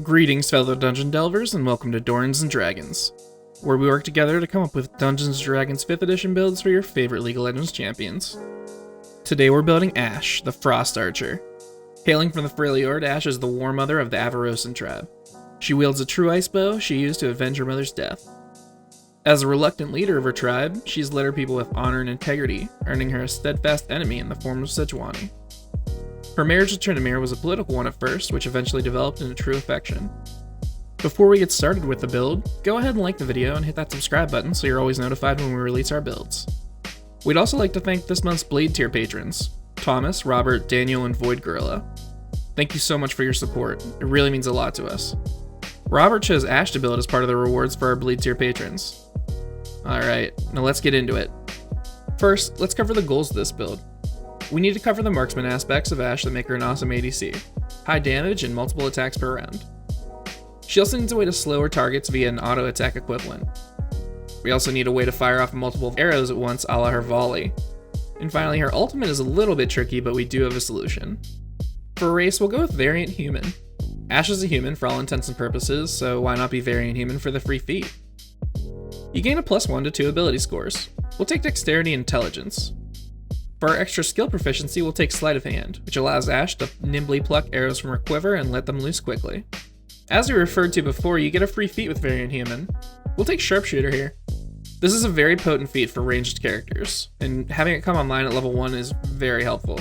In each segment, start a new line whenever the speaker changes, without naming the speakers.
Greetings, fellow Dungeon Delvers, and welcome to DORAN'S and Dragons, where we work together to come up with Dungeons & Dragons 5th edition builds for your favorite League of Legends champions. Today we're building Ashe, the Frost Archer. Hailing from the Freljord, Ashe is the war mother of the Avarosan tribe. She wields a true ice bow she used to avenge her mother's death. As a reluctant leader of her tribe, she's led her people with honor and integrity, earning her a steadfast enemy in the form of Sejuani. Her marriage with Tryndamere was a political one at first, which eventually developed into true affection. Before we get started with the build, go ahead and like the video and hit that subscribe button so you're always notified when we release our builds. We'd also like to thank this month's Blade tier patrons, Thomas, Robert, Daniel, and Void Gorilla. Thank you so much for your support, it really means a lot to us. Robert chose Ashe to build as part of the rewards for our Blade tier patrons. Alright, now let's get into it. First, let's cover the goals of this build. We need to cover the marksman aspects of Ashe that make her an awesome ADC, high damage and multiple attacks per round. She also needs a way to slow her targets via an auto attack equivalent. We also need a way to fire off multiple arrows at once a la her volley. And finally, her ultimate is a little bit tricky, but we do have a solution. For race, we'll go with Variant Human. Ashe is a human for all intents and purposes, so why not be Variant Human for the free feat? You gain a +1 to 2 ability scores. We'll take Dexterity and Intelligence. For our extra skill proficiency, we'll take Sleight of Hand, which allows Ashe to nimbly pluck arrows from her quiver and let them loose quickly. As we referred to before, you get a free feat with Variant Human. We'll take Sharpshooter here. This is a very potent feat for ranged characters, and having it come online at level 1 is very helpful.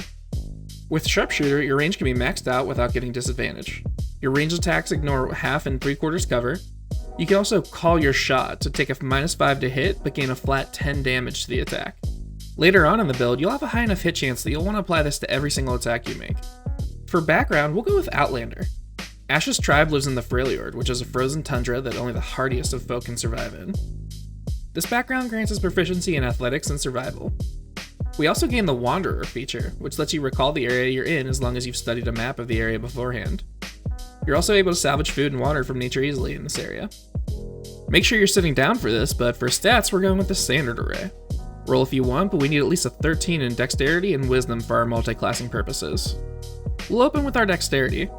With Sharpshooter, your range can be maxed out without getting disadvantage. Your ranged attacks ignore half and 3/4 cover. You can also call your shot to take a -5 to hit, but gain a flat 10 damage to the attack. Later on in the build, you'll have a high enough hit chance that you'll want to apply this to every single attack you make. For background, we'll go with Outlander. Ashe's tribe lives in the Freljord, which is a frozen tundra that only the hardiest of folk can survive in. This background grants us proficiency in athletics and survival. We also gain the Wanderer feature, which lets you recall the area you're in as long as you've studied a map of the area beforehand. You're also able to salvage food and water from nature easily in this area. Make sure you're sitting down for this, but for stats, we're going with the standard array. Roll if you want, but we need at least a 13 in Dexterity and Wisdom for our multi-classing purposes. We'll open with our Dexterity.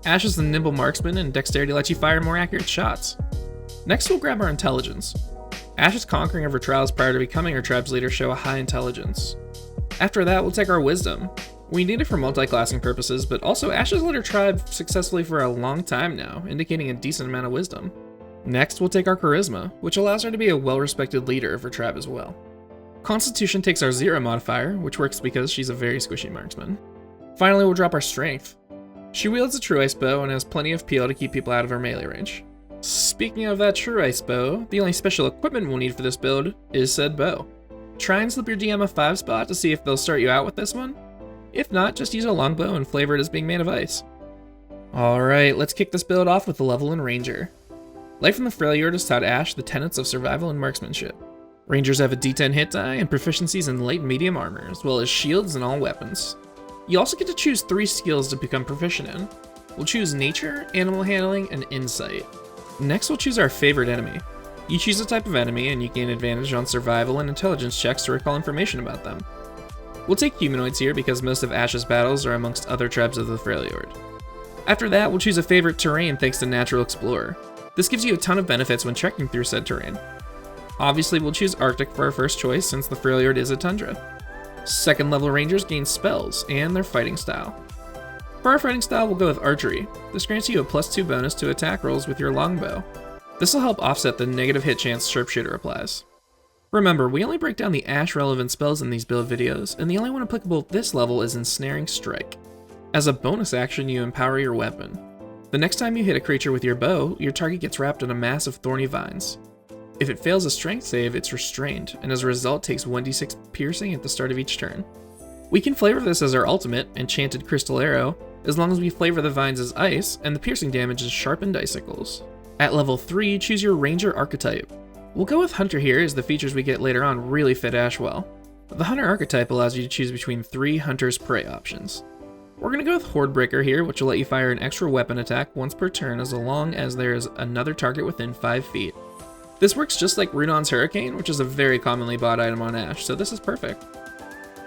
Ashe is the nimble marksman, and Dexterity lets you fire more accurate shots. Next, we'll grab our Intelligence. Ashe's conquering of her trials prior to becoming her tribe's leader show a high intelligence. After that, we'll take our Wisdom. We need it for multi-classing purposes, but also Ashe has led her tribe successfully for a long time now, indicating a decent amount of wisdom. Next, we'll take our Charisma, which allows her to be a well-respected leader of her tribe as well. Constitution takes our 0 modifier, which works because she's a very squishy marksman. Finally, we'll drop our Strength. She wields a true ice bow and has plenty of peel to keep people out of her melee range. Speaking of that true ice bow, the only special equipment we'll need for this build is said bow. Try and slip your DM a 5 spot to see if they'll start you out with this one. If not, just use a longbow and flavor it as being made of ice. Alright, let's kick this build off with the level in Ranger. Life in the Freljord has taught Ashe the tenets of survival and marksmanship. Rangers have a D10 hit die and proficiencies in light and medium armor, as well as shields and all weapons. You also get to choose 3 skills to become proficient in. We'll choose Nature, Animal Handling, and Insight. Next, we'll choose our favorite enemy. You choose a type of enemy, and you gain advantage on survival and intelligence checks to recall information about them. We'll take humanoids here because most of Ashe's battles are amongst other tribes of the Freljord. After that, we'll choose a favorite terrain thanks to Natural Explorer. This gives you a ton of benefits when trekking through said terrain. Obviously, we'll choose Arctic for our first choice since the Freljord is a tundra. Second level rangers gain spells and their fighting style. For our fighting style, we'll go with Archery. This grants you a +2 bonus to attack rolls with your longbow. This will help offset the negative hit chance Sharpshooter applies. Remember, we only break down the Ashe relevant spells in these build videos, and the only one applicable at this level is Ensnaring Strike. As a bonus action, you empower your weapon. The next time you hit a creature with your bow, your target gets wrapped in a mass of thorny vines. If it fails a strength save, it's restrained, and as a result takes 1d6 piercing at the start of each turn. We can flavor this as our ultimate, Enchanted Crystal Arrow, as long as we flavor the vines as ice, and the piercing damage is sharpened icicles. At level 3, choose your Ranger Archetype. We'll go with Hunter here, as the features we get later on really fit Ashe well. The Hunter Archetype allows you to choose between 3 Hunter's Prey options. We're going to go with Horde Breaker here, which will let you fire an extra weapon attack once per turn as long as there is another target within 5 feet. This works just like Rudon's Hurricane, which is a very commonly bought item on Ashe, so this is perfect.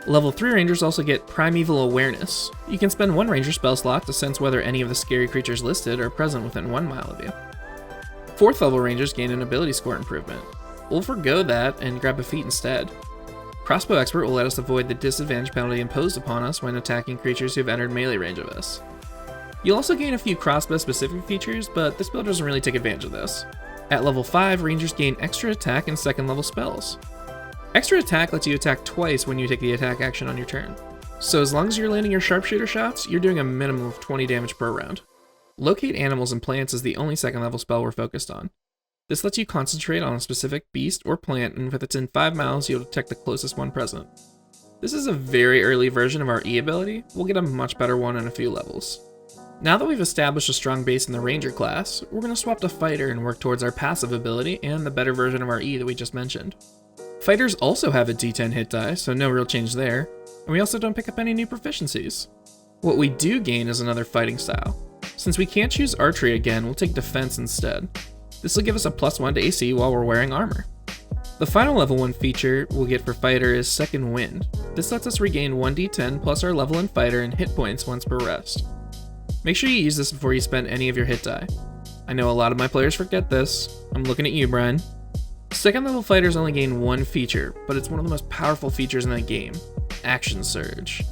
Level 3 rangers also get Primeval Awareness. You can spend 1 ranger spell slot to sense whether any of the scary creatures listed are present within 1 mile of you. 4th level rangers gain an ability score improvement. We'll forgo that and grab a feat instead. Crossbow Expert will let us avoid the disadvantage penalty imposed upon us when attacking creatures who have entered melee range of us. You'll also gain a few crossbow specific features, but this build doesn't really take advantage of this. At level 5, rangers gain extra attack and 2nd level spells. Extra attack lets you attack twice when you take the attack action on your turn. So as long as you're landing your sharpshooter shots, you're doing a minimum of 20 damage per round. Locate Animals and Plants is the only 2nd level spell we're focused on. This lets you concentrate on a specific beast or plant, and if it's in 5 miles, you'll detect the closest one present. This is a very early version of our E ability. We'll get a much better one in a few levels. Now that we've established a strong base in the Ranger class, we're going to swap to Fighter and work towards our passive ability and the better version of our E that we just mentioned. Fighters also have a D10 hit die, so no real change there, and we also don't pick up any new proficiencies. What we do gain is another fighting style. Since we can't choose Archery again, we'll take Defense instead. This will give us a +1 to AC while we're wearing armor. The final level 1 feature we'll get for Fighter is Second Wind. This lets us regain 1d10 plus our level in Fighter and hit points once per rest. Make sure you use this before you spend any of your hit die. I know a lot of my players forget this. I'm looking at you, Brian. 2nd level fighters only gain 1 feature, but it's one of the most powerful features in the game, Action Surge.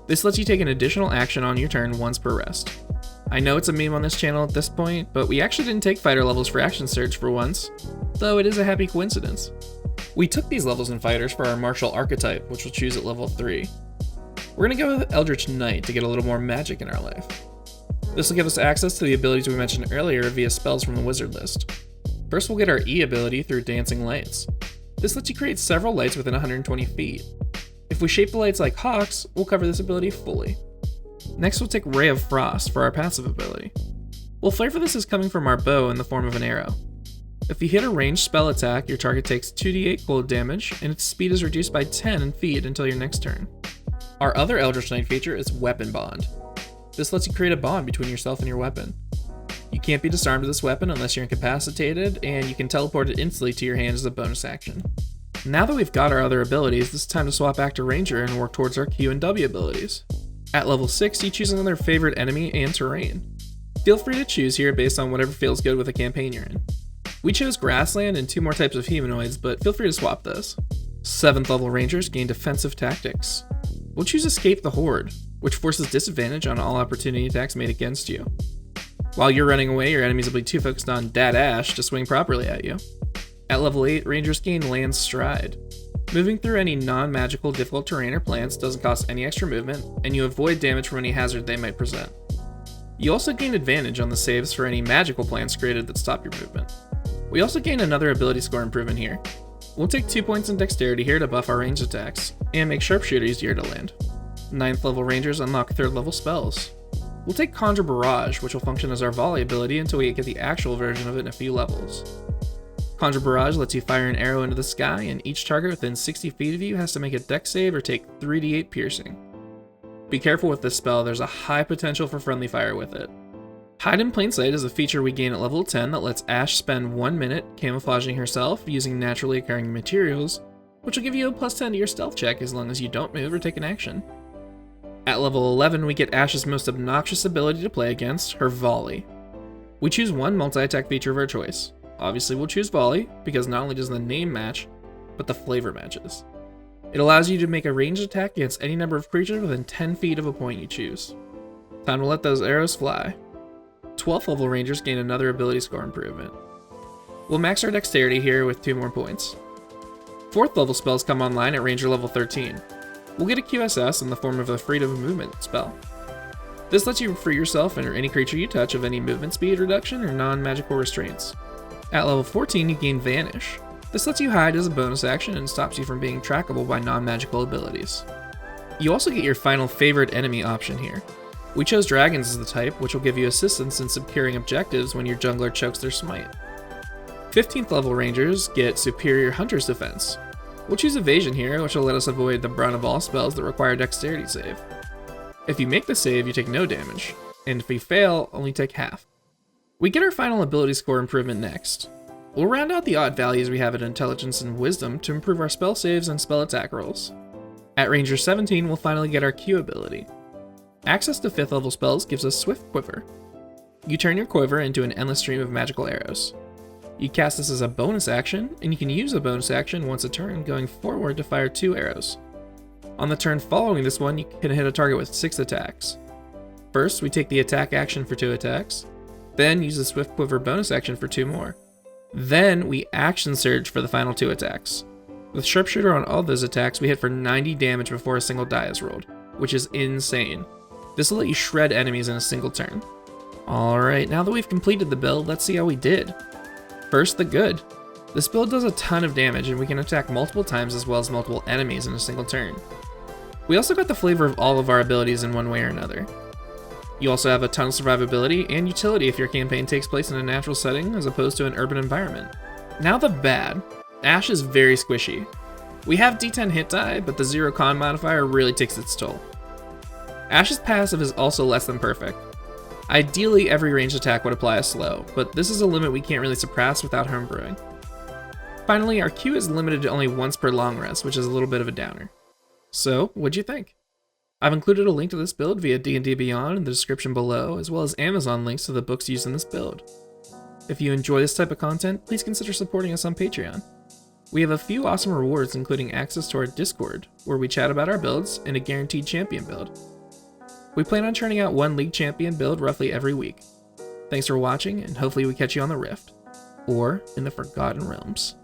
This lets you take an additional action on your turn once per rest. I know it's a meme on this channel at this point, but we actually didn't take fighter levels for Action Surge for once, though it is a happy coincidence. We took these levels in fighters for our martial archetype, which we'll choose at level 3. We're going to go with Eldritch Knight to get a little more magic in our life. This will give us access to the abilities we mentioned earlier via spells from the wizard list. First, we'll get our E ability through Dancing Lights. This lets you create several lights within 120 feet. If we shape the lights like hawks, we'll cover this ability fully. Next, we'll take Ray of Frost for our passive ability. We'll flavor this as coming from our bow in the form of an arrow. If you hit a ranged spell attack, your target takes 2d8 cold damage, and its speed is reduced by 10 in feet until your next turn. Our other Eldritch Knight feature is Weapon Bond. This lets you create a bond between yourself and your weapon. You can't be disarmed with this weapon unless you're incapacitated, and you can teleport it instantly to your hand as a bonus action. Now that we've got our other abilities, it's time to swap back to Ranger and work towards our Q and W abilities. At level 6, you choose another favorite enemy and terrain. Feel free to choose here based on whatever feels good with the campaign you're in. We chose Grassland and 2 more types of humanoids, but feel free to swap those. 7th level Rangers gain Defensive Tactics. We'll choose Escape the Horde, which forces disadvantage on all opportunity attacks made against you. While you're running away, your enemies will be too focused on Dat Ashe to swing properly at you. At level 8, Rangers gain Land Stride. Moving through any non-magical difficult terrain or plants doesn't cost any extra movement, and you avoid damage from any hazard they might present. You also gain advantage on the saves for any magical plants created that stop your movement. We also gain another ability score improvement here. We'll take 2 points in Dexterity here to buff our ranged attacks, and make Sharpshooter easier to land. 9th level Rangers unlock 3rd level spells. We'll take Conjure Barrage, which will function as our volley ability until we get the actual version of it in a few levels. Conjure Barrage lets you fire an arrow into the sky, and each target within 60 feet of you has to make a dex save or take 3d8 piercing. Be careful with this spell, there's a high potential for friendly fire with it. Hide in Plain Sight is a feature we gain at level 10 that lets Ashe spend 1 minute camouflaging herself using naturally occurring materials, which will give you a +10 to your stealth check as long as you don't move or take an action. At level 11, we get Ashe's most obnoxious ability to play against, her Volley. We choose 1 multi-attack feature of our choice. Obviously we'll choose Volley, because not only does the name match, but the flavor matches. It allows you to make a ranged attack against any number of creatures within 10 feet of a point you choose. Time to let those arrows fly. 12th level Rangers gain another ability score improvement. We'll max our Dexterity here with 2 more points. 4th level spells come online at Ranger level 13. We'll get a QSS in the form of a Freedom of Movement spell. This lets you free yourself and any creature you touch of any movement speed reduction or non-magical restraints. At level 14, you gain Vanish. This lets you hide as a bonus action and stops you from being trackable by non-magical abilities. You also get your final favorite enemy option here. We chose Dragons as the type, which will give you assistance in securing objectives when your jungler chokes their smite. 15th level Rangers get Superior Hunter's Defense. We'll choose Evasion here, which will let us avoid the brunt of all spells that require Dexterity save. If you make the save, you take no damage, and if you fail, only take half. We get our final ability score improvement next. We'll round out the odd values we have at Intelligence and Wisdom to improve our spell saves and spell attack rolls. At Ranger 17, we'll finally get our Q ability. Access to 5th level spells gives us Swift Quiver. You turn your Quiver into an endless stream of magical arrows. You cast this as a bonus action, and you can use a bonus action once a turn going forward to fire 2 arrows. On the turn following this one, you can hit a target with 6 attacks. First, we take the attack action for 2 attacks, then use the Swift Quiver bonus action for 2 more. Then we action surge for the final 2 attacks. With Sharpshooter on all those attacks, we hit for 90 damage before a single die is rolled, which is insane. This will let you shred enemies in a single turn. Alright, now that we've completed the build, let's see how we did. First, the good. This build does a ton of damage, and we can attack multiple times as well as multiple enemies in a single turn. We also got the flavor of all of our abilities in one way or another. You also have a ton of survivability and utility if your campaign takes place in a natural setting as opposed to an urban environment. Now the bad. Ashe is very squishy. We have D10 hit die, but the 0 con modifier really takes its toll. Ashe's passive is also less than perfect. Ideally, every ranged attack would apply a slow, but this is a limit we can't really suppress without homebrewing. Finally, our Q is limited to only once per long rest, which is a little bit of a downer. So, what'd you think? I've included a link to this build via D&D Beyond in the description below, as well as Amazon links to the books used in this build. If you enjoy this type of content, please consider supporting us on Patreon. We have a few awesome rewards, including access to our Discord, where we chat about our builds, and a guaranteed champion build. We plan on churning out one League Champion build roughly every week. Thanks for watching, and hopefully we catch you on the Rift, or in the Forgotten Realms.